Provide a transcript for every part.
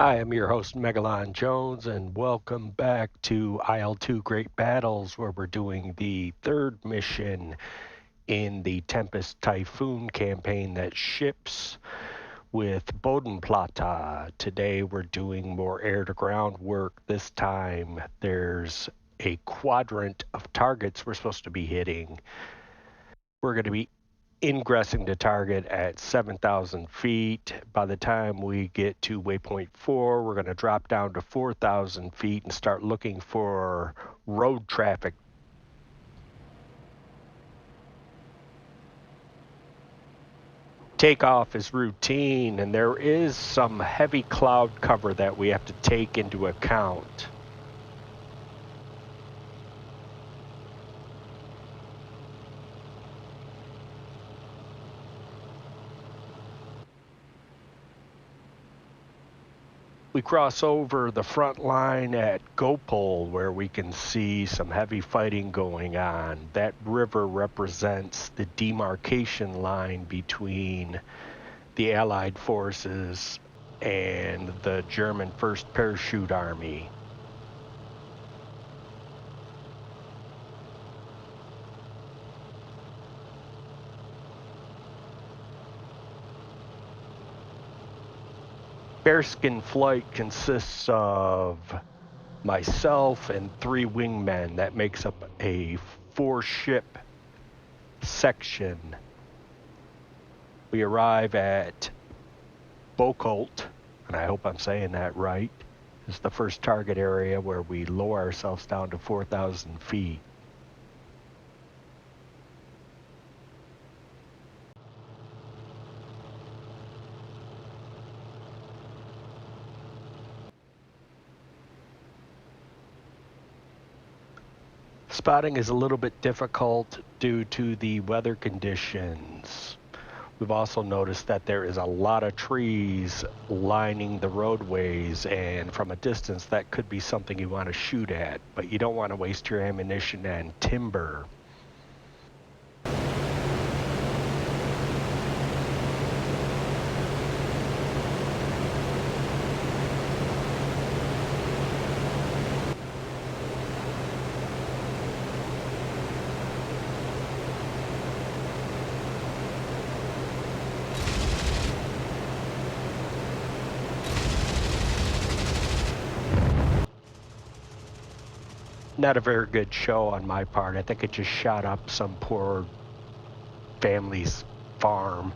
I am your host, Megalon Jones, and welcome back to IL2 Great Battles, where we're doing the third mission in the Tempest Typhoon campaign that ships with Bodenplatte. Today we're doing more air-to-ground work. This time there's a quadrant of targets we're supposed to be hitting. We're going to be ingressing the target at 7,000 feet. By the time we get to waypoint 4, we're going to drop down to 4,000 feet and start looking for road traffic. Takeoff is routine, and there is some heavy cloud cover that we have to take into account. We cross over the front line at Gopal, where we can see some heavy fighting going on. That river represents the demarcation line between the Allied forces and the German 1st Parachute Army. Bearskin flight consists of myself and 3 wingmen. That makes up a 4-ship section. We arrive at Bocolt, and I hope I'm saying that right. It's the first target area where we lower ourselves down to 4,000 feet. Spotting is a little bit difficult due to the weather conditions. We've also noticed that there is a lot of trees lining the roadways, and from a distance that could be something you want to shoot at, but you don't want to waste your ammunition and timber. Not a very good show on my part. I think it just shot up some poor family's farm.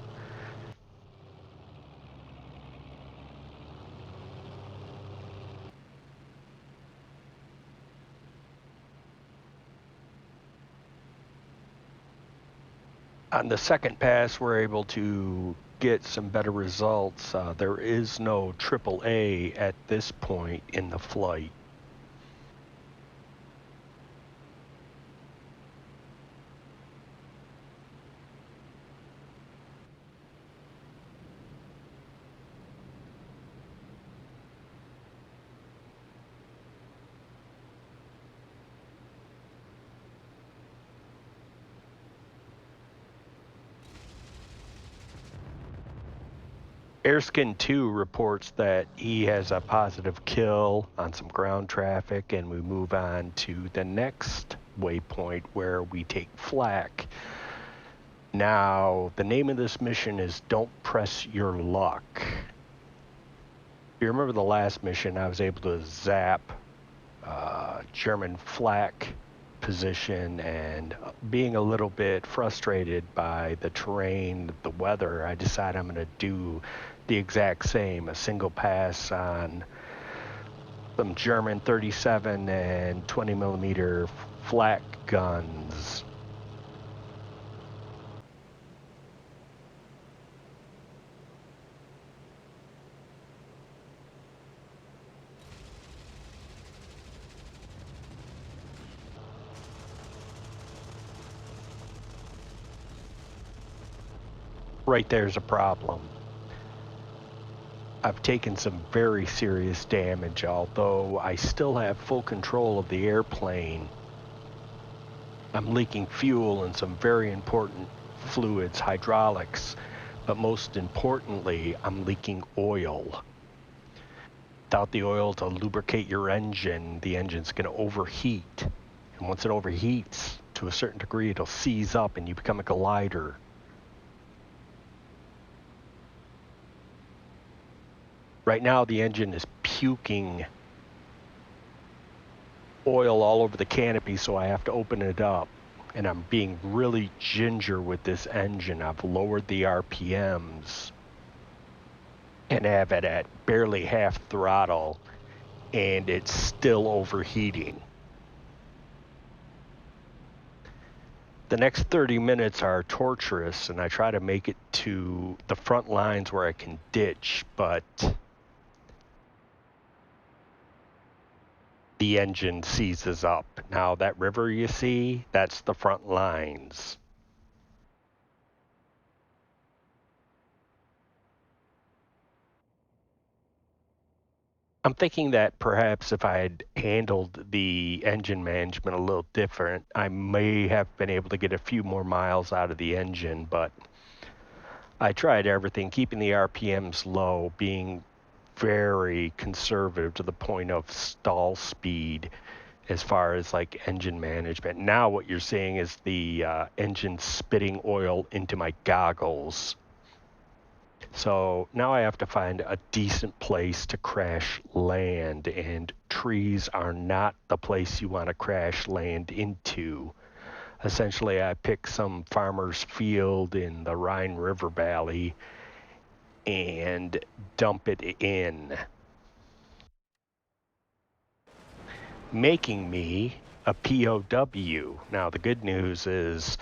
On the second pass, we're able to get some better results. There is no AAA at this point in the flight. Airskin 2 reports that he has a positive kill on some ground traffic, and we move on to the next waypoint where we take flak. Now, the name of this mission is Don't Press Your Luck. If you remember the last mission, I was able to zap German flak position, and being a little bit frustrated by the terrain, the weather, I decided I'm going to do the exact same, a single pass on some German 37 and 20 millimeter flak guns. Right there's a problem. I've taken some very serious damage, although I still have full control of the airplane. I'm leaking fuel and some very important fluids, hydraulics, but most importantly, I'm leaking oil. without the oil to lubricate your engine, the engine's going to overheat. And once it overheats to a certain degree, it'll seize up and you become a glider. Right now, the engine is puking oil all over the canopy, so I have to open it up. And I'm being really ginger with this engine. I've lowered the RPMs and have it at barely half throttle, and it's still overheating. The next 30 minutes are torturous, and I try to make it to the front lines where I can ditch, but the engine seizes up. Now, that river you see, that's the front lines. I'm thinking that perhaps if I had handled the engine management a little different, I may have been able to get a few more miles out of the engine, but I tried everything, keeping the RPMs low, being very conservative to the point of stall speed as far as like engine management. Now what you're seeing is the engine spitting oil into my goggles. So now I have to find a decent place to crash land, and trees are not the place you want to crash land into. Essentially, I pick some farmer's field in the Rhine River Valley and dump it in, making me a POW. Now, the good news is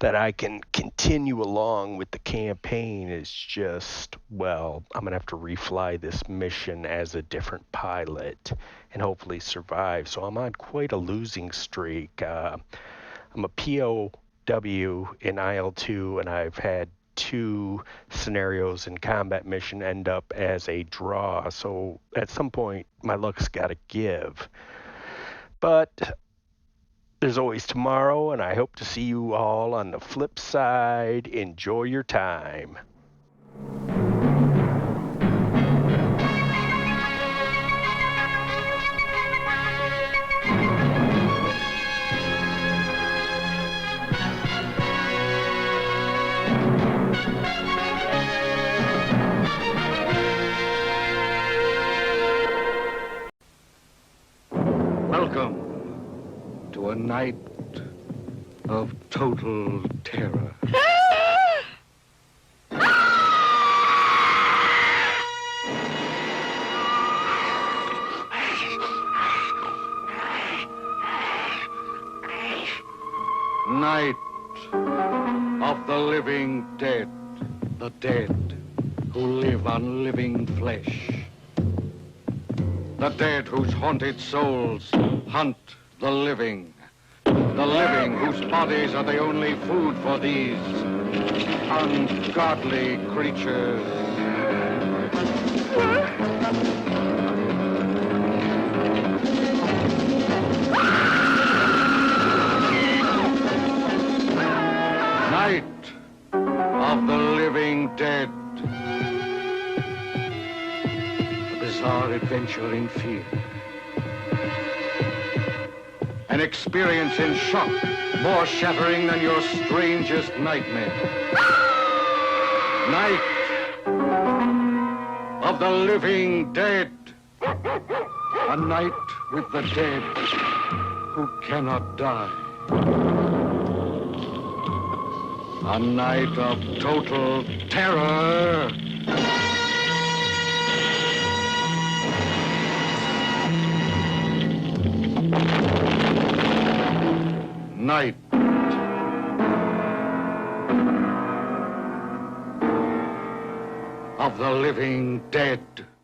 that I can continue along with the campaign. Is just, well, I'm going to have to refly this mission as a different pilot and hopefully survive. So I'm on quite a losing streak. I'm a POW in IL2, and I've had 2 scenarios in combat mission end up as a draw. So at some point, my luck's got to give. But there's always tomorrow, and I hope to see you all on the flip side. Enjoy your time. Welcome to a night of total terror. Night of the living dead, the dead who live on living flesh. The dead whose haunted souls hunt the living whose bodies are the only food for these ungodly creatures. Night of the living dead. A bizarre adventure in fear. An experience in shock, more shattering than your strangest nightmare. Night of the living dead. A night with the dead who cannot die. A night of total terror. Night of the living dead.